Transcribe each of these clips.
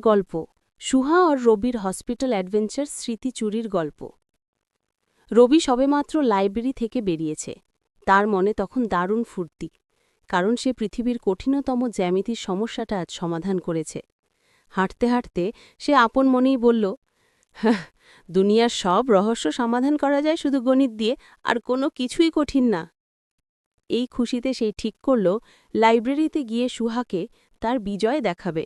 গল্প সুহা আর রবির hospital adventure স্মৃতি চুরির গল্প। রবি সবেমাত্র লাইব্রেরি থেকে বেরিয়েছে। তার মনে তখন দারুণ ফুর্তি, কারণ সে পৃথিবীর কঠিনতম জ্যামিতির সমস্যাটা আজ সমাধান করেছে। হাঁটতে হাঁটতে সে আপন মনেই বলল, হ্যাঁ, দুনিয়ার সব রহস্য সমাধান করা যায় শুধু গণিত দিয়ে, আর কোনো কিছুই কঠিন না। এই খুশিতে সে ঠিক করল লাইব্রেরিতে গিয়ে সুহাকে তার বিজয় দেখাবে।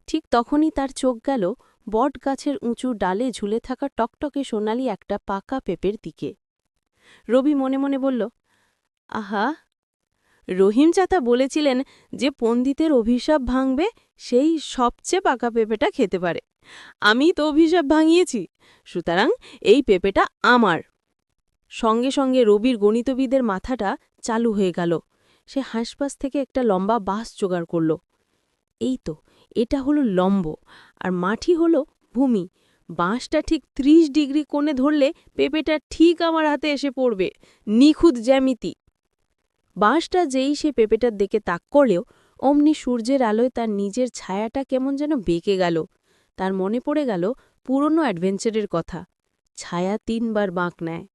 ঠিক তখনই তার চোখ গেল বট গাছের উঁচু ডালে ঝুলে থাকা টকটকে সোনালি একটা পাকা পেঁপের দিকে। রবি মনে মনে বলল, আহা, রহিম চাচা বলেছিলেন যে পণ্ডিতের অভিশাপ ভাঙবে সেই সবচেয়ে পাকা পেঁপেটা খেতে পারে। আমি তো অভিশাপ ভাঙিয়েছি, সুতরাং এই পেঁপেটা আমার। সঙ্গে সঙ্গে রবির গণিতবিদের মাথাটা চালু হয়ে গেল। সে হাঁসপাশ থেকে একটা লম্বা বাঁশ জোগাড় করল। এই তো, এটা হলো লম্ব, আর মাটি হলো ভূমি। বাঁশটা ঠিক ৩০ ডিগ্রি কোণে ধরলে পেঁপেটা ঠিক আমার হাতে এসে পড়বে। নিখুঁত জ্যামিতি। বাঁশটা যেই সে পেঁপেটার দিকে তাক করলেও অমনি সূর্যের আলোয় তার নিজের ছায়াটা কেমন যেন বেঁকে গেল। তার মনে পড়ে গেল পুরনো অ্যাডভেঞ্চারের কথা। ছায়া ৩ বার বাঁক নেয়।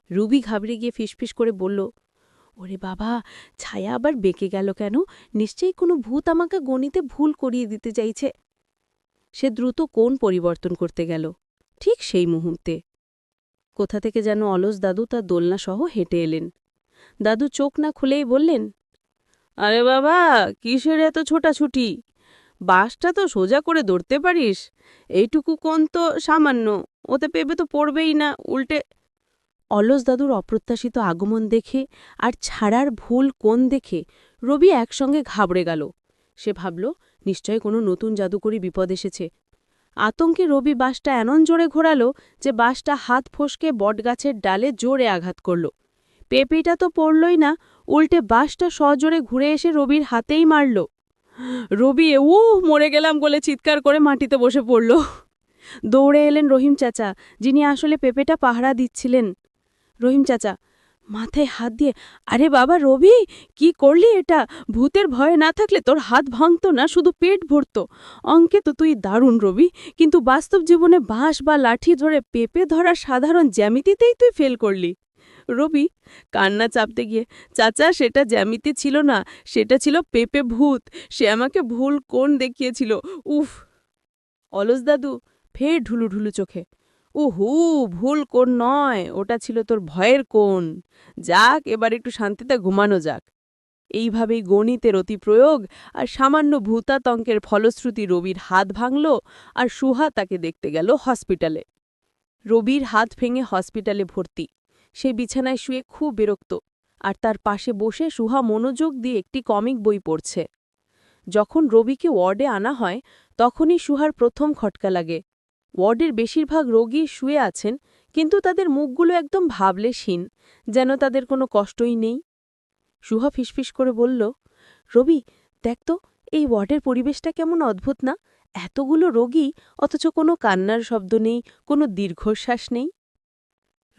রুবি ঘাবড়ে গিয়ে ফিসফিস করে বলল, ওরে বাবা, ছায়া আবার বেঁকে গেল কেন? নিশ্চয়ই কোনো ভূত আমাকে গণিতে ভুল করিয়ে দিতে চাইছে। সে দ্রুত কোণ পরিবর্তন করতে গেল। ঠিক সেই মুহূর্তে কোথা থেকে যেন অলস দাদু তার দোলনাসহ হেঁটে এলেন। দাদু চোখ না খুলেই বললেন, আরে বাবা, কিসের এত ছোটাছুটি? বাঁশটা তো সোজা করে ধরতে পারিস। এইটুকু কোণ তো সামান্য, ওতে পেঁপে তো পড়বেই না, উল্টে। অলস দাদুর অপ্রত্যাশিত আগমন দেখে আর ছাড়ার ভুল কোণ দেখে রবি একসঙ্গে ঘাবড়ে গেল। সে ভাবল, নিশ্চয় কোনো নতুন জাদুকরী বিপদ এসেছে। আতঙ্কে রবি বাঁশটা এমন জোরে ঘোরাল যে বাঁশটা হাত ফসকে বটগাছের ডালে জোরে আঘাত করল। পেঁপেটা তো পড়লই না, উল্টে বাঁশটা সজোরে ঘুরে এসে রবির হাতেই মারল। রবি মরে গেলাম বলে চিৎকার করে মাটিতে বসে পড়ল। দৌড়ে এলেন রহিম চাচা, যিনি আসলে পেঁপেটা পাহারা দিচ্ছিলেন। রহিম চাচা মাথায় হাত দিয়ে, আরে বাবা রবি, কি করলি এটা? ভূতের ভয়ে না থাকলে তোর হাত ভাঙত না, শুধু পেট ভরত। অঙ্কে তো তুই দারুণ রবি, কিন্তু বাস্তব জীবনে বাঁশ বা লাঠি ধরে পেঁপে ধরার সাধারণ জ্যামিতিতেই তুই ফেল করলি। রবি কান্না চাপতে গিয়ে, চাচা সেটা জ্যামিতি ছিল না, সেটা ছিল পেঁপে ভূত। সে আমাকে ভুল কোণ দেখিয়েছিল। উফ। অলস দাদু ফের ঢুলু ঢুলু চোখে, উহু, ভুল কোণ নয়, ওটা ছিল তোর ভয়ের কোণ। যাক, এবার একটু শান্তিতে ঘুমানো যাক। এইভাবেই গণিতের অতিপ্রয়োগ আর সামান্য ভূতাতঙ্কের ফলশ্রুতি রবির হাত ভাঙল, আর সুহা তাকে দেখতে গেল হসপিটালে। রবির হাত ভেঙে হসপিটালে ভর্তি। সে বিছানায় শুয়ে খুব বিরক্ত, আর তার পাশে বসে সুহা মনোযোগ দিয়ে একটি কমিক বই পড়ছে। যখন রবিকে ওয়ার্ডে আনা হয় তখনই সুহার প্রথম খটকা লাগে। ওয়ার্ডের বেশিরভাগ রোগী শুয়ে আছেন, কিন্তু তাদের মুখগুলো একদম ভাবলেশহীন, যেন তাদের কোনো কষ্টই নেই। সুহা ফিসফিস করে বলল, রবি, দেখ তো, এই ওয়ার্ডের পরিবেশটা কেমন অদ্ভুত না? এতগুলো রোগী, অথচ কোনো কান্নার শব্দ নেই, কোনো দীর্ঘশ্বাস নেই।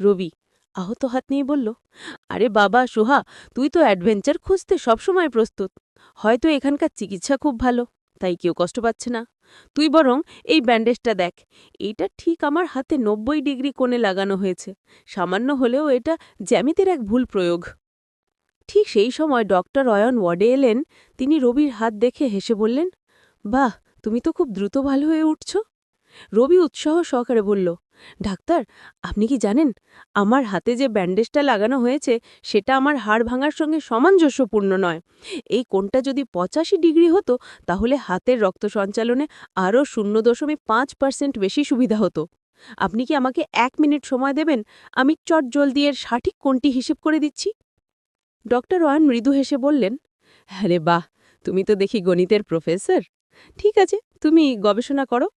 রবি আহত হাত নিয়ে বলল, আরে বাবা সুহা, তুই তো অ্যাডভেঞ্চার খুঁজতে সবসময় প্রস্তুত। হয়তো এখানকার চিকিৎসা খুব ভালো, তাই কেউ কষ্ট পাচ্ছে না। তুই বরং এই ব্যান্ডেজটা দেখ। এইটা ঠিক আমার হাতে ৯০ ডিগ্রি কোণে লাগানো হয়েছে। সামান্য হলেও এটা জ্যামিতির এক ভুল প্রয়োগ। ঠিক সেই সময় ডক্টর অয়ন ওয়ার্ডে এলেন। তিনি রবির হাত দেখে হেসে বললেন, বাহ, তুমি তো খুব দ্রুত ভালো হয়ে উঠছ। রবি উৎসাহ সহকারে বলল, ডাক্তার, আপনি কি জানেন, আমার হাতে যে ব্যান্ডেজটা লাগানো হয়েছে সেটা আমার হাড় ভাঙার সঙ্গে সামঞ্জস্যপূর্ণ নয়। এই কোণটা যদি ৮৫ ডিগ্রি হতো তাহলে হাতের রক্ত সঞ্চালনে আরও ০.৫% বেশি সুবিধা হতো। আপনি কি আমাকে ১ মিনিট সময় দেবেন? আমি চটজলদি এর সঠিক কোণটি হিসেব করে দিচ্ছি। ডক্টর অয়ন মৃদু হেসে বললেন, আরে বাহ, তুমি তো দেখি গণিতের প্রফেসর। ঠিক আছে, তুমি গবেষণা করো,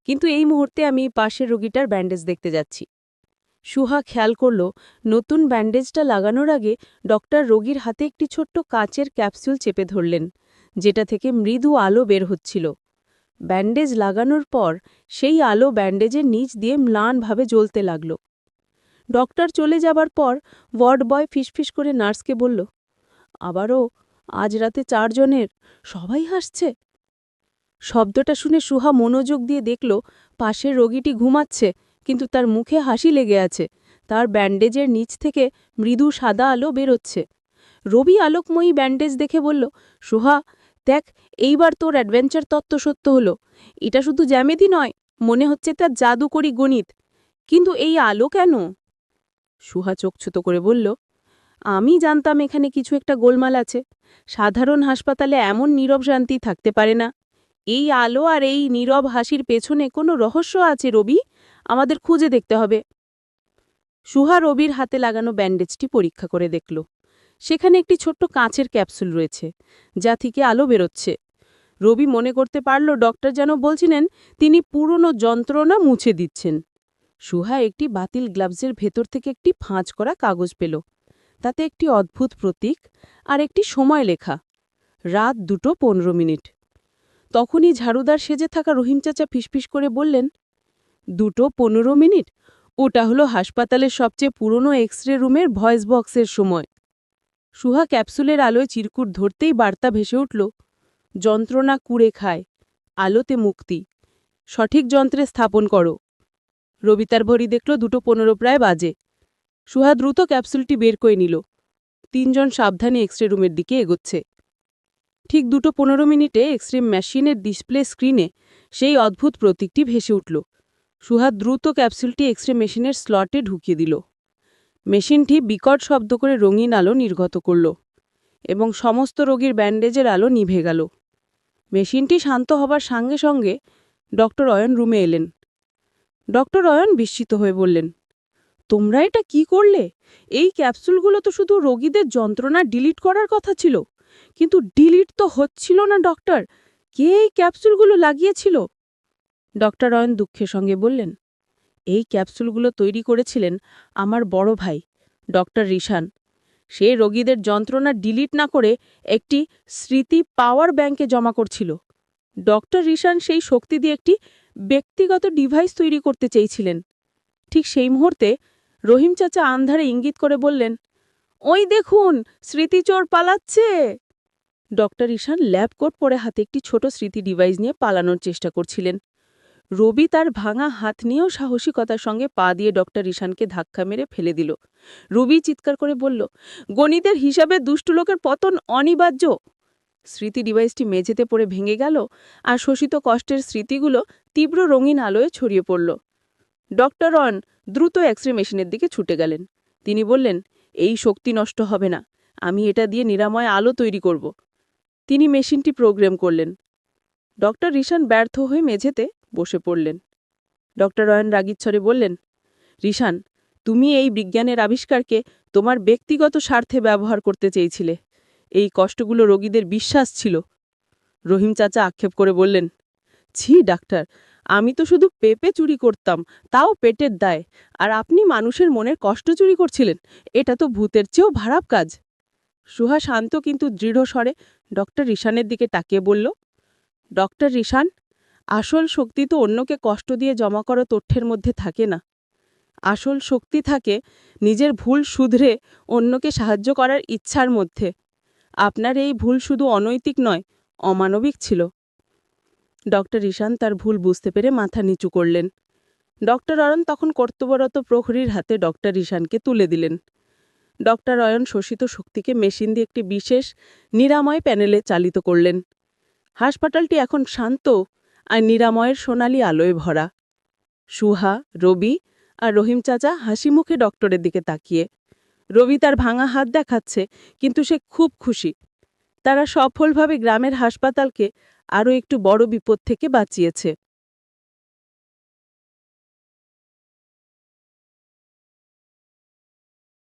কিন্তু এই মুহূর্তে আমি পাশের রোগীটার ব্যান্ডেজ দেখতে যাচ্ছি। সুহা খেয়াল করল, নতুন ব্যান্ডেজটা লাগানোর আগে ডক্টর রোগীর হাতে একটি ছোট্ট কাচের ক্যাপসুল চেপে ধরলেন, যেটা থেকে মৃদু আলো বের হচ্ছিল। ব্যান্ডেজ লাগানোর পর সেই আলো ব্যান্ডেজের নিচ দিয়ে ম্লানভাবে জ্বলতে লাগল। ডক্টর চলে যাবার পর ওয়ার্ড বয় ফিসফিস করে নার্সকে বলল, আবারও আজ রাতে ৪ জনের, সবাই হাসছে। শব্দটা শুনে সুহা মনোযোগ দিয়ে দেখল পাশের রোগীটি ঘুমাচ্ছে, কিন্তু তার মুখে হাসি লেগে আছে। তার ব্যান্ডেজের নিচ থেকে মৃদু সাদা আলো বেরোচ্ছে। রবি আলোকময়ী ব্যান্ডেজ দেখে বলল, সুহা, দেখ, এইবার তোর অ্যাডভেঞ্চার তত্ত্ব সত্য হলো। এটা শুধু জ্যামিতি নয়, মনে হচ্ছে তার জাদুকরি গণিত। কিন্তু এই আলো কেন? সুহা চোখ ছুতো করে বলল, আমি জানতাম এখানে কিছু একটা গোলমাল আছে। সাধারণ হাসপাতালে এমন নীরব শান্তি থাকতে পারে না। এই আলো আর এই নীরব হাসির পেছনে কোনো রহস্য আছে রবি, আমাদের খুঁজে দেখতে হবে। সুহা রবির হাতে লাগানো ব্যান্ডেজটি পরীক্ষা করে দেখল। সেখানে একটি ছোট্ট কাঁচের ক্যাপসুল রয়েছে, যা থেকে আলো বেরোচ্ছে। রবি মনে করতে পারল ডক্টর যেন বলছিলেন তিনি পুরনো যন্ত্রণা মুছে দিচ্ছেন। সুহা একটি বাতিল গ্লাভসের ভেতর থেকে একটি ফাঁজ করা কাগজ পেল। তাতে একটি অদ্ভুত প্রতীক আর একটি সময় লেখা, রাত 2:15। তখনই ঝাড়ুদার সেজে থাকা রহিম চাচা ফিসফিস করে বললেন, 2:15? ওটা হলো হাসপাতালের সবচেয়ে পুরনো এক্স-রে রুমের ভয়েস বক্সের সময়। সুহা ক্যাপসুলের আলোয় চিরকুট ধরতেই বার্তা ভেসে উঠল, যন্ত্রণা কুড়ে খায়, আলোতে মুক্তি, সঠিক যন্ত্রে স্থাপন করো। রবি তার ঘড়ি দেখল 2:15 প্রায় বাজে। সুহা দ্রুত ক্যাপসুলটি বের করে নিল। 3 জন সাবধানে এক্স-রে রুমের দিকে এগোচ্ছে। ঠিক 2:15 এক্স-রে মেশিনের ডিসপ্লে স্ক্রিনে সেই অদ্ভুত প্রতীকটি ভেসে উঠল। সুহা দ্রুত ক্যাপসুলটি এক্স-রে মেশিনের স্লটে ঢুকিয়ে দিল। মেশিনটি বিকট শব্দ করে রঙিন আলো নির্গত করল এবং সমস্ত রোগীর ব্যান্ডেজের আলো নিভে গেল। মেশিনটি শান্ত হবার সঙ্গে সঙ্গে ডক্টর অয়ন রুমে এলেন। ডক্টর অয়ন বিস্মিত হয়ে বললেন, তোমরা এটা কি করলে? এই ক্যাপসুলগুলো তো শুধু রোগীদের যন্ত্রণা ডিলিট করার কথা ছিল, কিন্তু ডিলিট তো হচ্ছিল না ডক্টর। কে এই ক্যাপসুলগুলো লাগিয়েছিল? ডক্টর অয়ন দুঃখের সঙ্গে বললেন, এই ক্যাপসুলগুলো তৈরি করেছিলেন আমার বড় ভাই ডক্টর রিশান। সে রোগীদের যন্ত্রণা ডিলিট না করে একটি স্মৃতি পাওয়ার ব্যাংকে জমা করছিল। ডক্টর রিশান সেই শক্তি দিয়ে একটি ব্যক্তিগত ডিভাইস তৈরি করতে চেয়েছিলেন। ঠিক সেই মুহূর্তে রহিম চাচা আন্ধারে ইঙ্গিত করে বললেন, ওই দেখুন, স্মৃতিচোর পালাচ্ছে। ডক্টর ঈশান ল্যাব কোট পরে হাতে একটি ছোট স্মৃতি ডিভাইস নিয়ে পালানোর চেষ্টা করছিলেন। রবি তার ভাঙা হাত নিয়েও সাহসিকতার সঙ্গে পা দিয়ে ডক্টর ঈশানকে ধাক্কা মেরে ফেলে দিল। রবি চিৎকার করে বলল, গণিতের হিসাবে দুষ্ট লোকের পতন অনিবার্য। স্মৃতি ডিভাইসটি মেঝেতে পড়ে ভেঙে গেল আর শোষিত কষ্টের স্মৃতিগুলো তীব্র রঙিন আলোয় ছড়িয়ে পড়ল। ডক্টর অন দ্রুত এক্স-রে মেশিনের দিকে ছুটে গেলেন। তিনি বললেন, এই শক্তি নষ্ট হবে না, আমি এটা দিয়ে নিরাময় আলো তৈরি করব। তিনি মেশিনটি প্রোগ্রাম করলেন। ডক্টর রিশান ব্যর্থ হয়ে মেঝেতে বসে পড়লেন। ডক্টর অয়ন রাগীচ্ছরে বললেন, রিশান, তুমি এই বিজ্ঞানের আবিষ্কারকে তোমার ব্যক্তিগত স্বার্থে ব্যবহার করতে চেয়েছিলে। এই কষ্টগুলো রোগীদের বিশ্বাস ছিল। রহিম চাচা আক্ষেপ করে বললেন, ছি ডাক্তার, আমি তো শুধু পেঁপে চুরি করতাম, তাও পেটের দায়, আর আপনি মানুষের মনের কষ্ট চুরি করছিলেন। এটা তো ভূতের চেয়েও খারাপ কাজ। সুহা শান্ত কিন্তু দৃঢ় স্বরে ডক্টর রিশানের দিকে তাকিয়ে বলল, ডক্টর রিশান, আসল শক্তি তো অন্যকে কষ্ট দিয়ে জমা করা তথ্যের মধ্যে থাকে না। আসল শক্তি থাকে নিজের ভুল শুধরে অন্যকে সাহায্য করার ইচ্ছার মধ্যে। আপনার এই ভুল শুধু অনৈতিক নয়, অমানবিক ছিল। ডক্টর ঈশান তার ভুল বুঝতে পেরে মাথা নিচু করলেন। ডক্টর অয়ন তখন কর্তব্যরত প্রহরীর হাতে ডক্টর ঈশানকে তুলে দিলেন। ডক্টর অয়ন শোষিত শক্তিকে মেশিন দিয়ে একটি বিশেষ নিরাময় প্যানেলে চালিত করলেন। হাসপাতালটি এখন শান্ত আর নিরাময়ের সোনালি আলোয় ভরা। সুহা, রবি আর রহিম চাচা হাসি মুখে ডক্টরের দিকে তাকিয়ে। রবি তার ভাঙা হাত দেখাচ্ছে, কিন্তু সে খুব খুশি। তারা সফলভাবে গ্রামের হাসপাতালকে আরও একটু বড় বিপদ থেকে বাঁচিয়েছে।